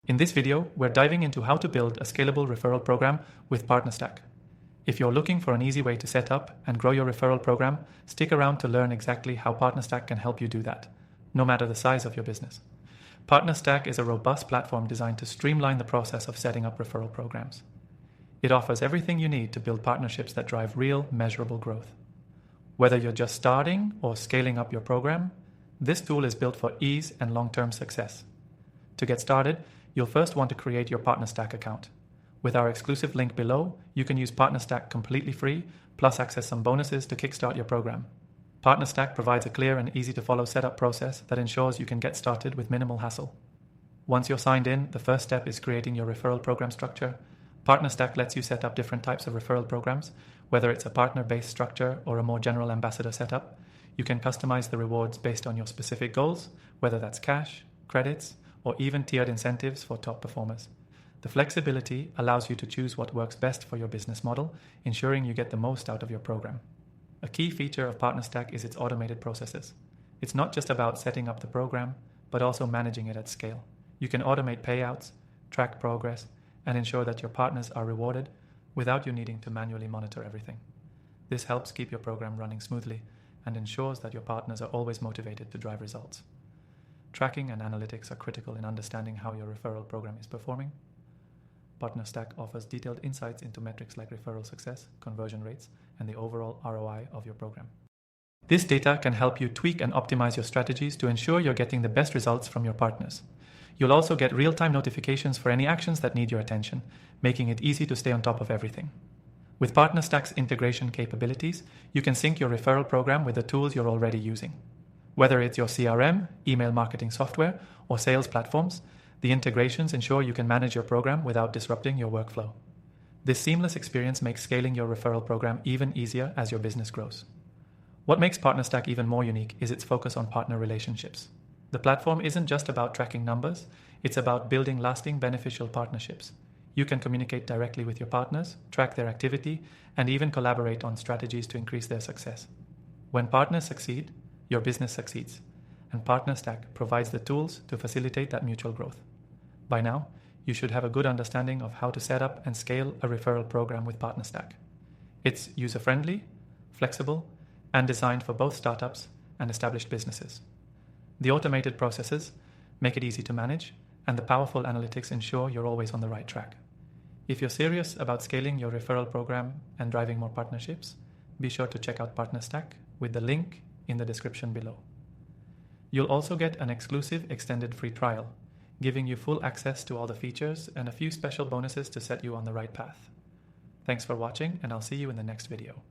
In this video, we're diving into how to build a scalable referral program with PartnerStack. If you're looking for an easy way to set up and grow your referral program, stick around to learn exactly how PartnerStack can help you do that, no matter the size of your business. PartnerStack is a robust platform designed to streamline the process of setting up referral programs. It offers everything you need to build partnerships that drive real, measurable growth. Whether you're just starting or scaling up your program, this tool is built for ease and long-term success. To get started, you'll first want to create your PartnerStack account. With our exclusive link below, you can use PartnerStack completely free, plus access some bonuses to kickstart your program. PartnerStack provides a clear and easy-to-follow setup process that ensures you can get started with minimal hassle. Once you're signed in, the first step is creating your referral program structure. PartnerStack lets you set up different types of referral programs, whether it's a partner-based structure or a more general ambassador setup. You can customize the rewards based on your specific goals, whether that's cash, credits, or even tiered incentives for top performers. The flexibility allows you to choose what works best for your business model, ensuring you get the most out of your program. A key feature of PartnerStack is its automated processes. It's not just about setting up the program, but also managing it at scale. You can automate payouts, track progress, and ensure that your partners are rewarded without you needing to manually monitor everything. This helps keep your program running smoothly and ensures that your partners are always motivated to drive results. Tracking and analytics are critical in understanding how your referral program is performing. PartnerStack offers detailed insights into metrics like referral success, conversion rates, and the overall ROI of your program. This data can help you tweak and optimize your strategies to ensure you're getting the best results from your partners. You'll also get real-time notifications for any actions that need your attention, making it easy to stay on top of everything. With PartnerStack's integration capabilities, you can sync your referral program with the tools you're already using. Whether it's your CRM, email marketing software, or sales platforms, the integrations ensure you can manage your program without disrupting your workflow. This seamless experience makes scaling your referral program even easier as your business grows. What makes PartnerStack even more unique is its focus on partner relationships. The platform isn't just about tracking numbers, it's about building lasting beneficial partnerships. You can communicate directly with your partners, track their activity, and even collaborate on strategies to increase their success. When partners succeed, your business succeeds, and PartnerStack provides the tools to facilitate that mutual growth. By now, you should have a good understanding of how to set up and scale a referral program with PartnerStack. It's user-friendly, flexible, and designed for both startups and established businesses. The automated processes make it easy to manage, and the powerful analytics ensure you're always on the right track. If you're serious about scaling your referral program and driving more partnerships, be sure to check out PartnerStack with the link in the description below. You'll also get an exclusive extended free trial, giving you full access to all the features and a few special bonuses to set you on the right path. Thanks for watching, and I'll see you in the next video.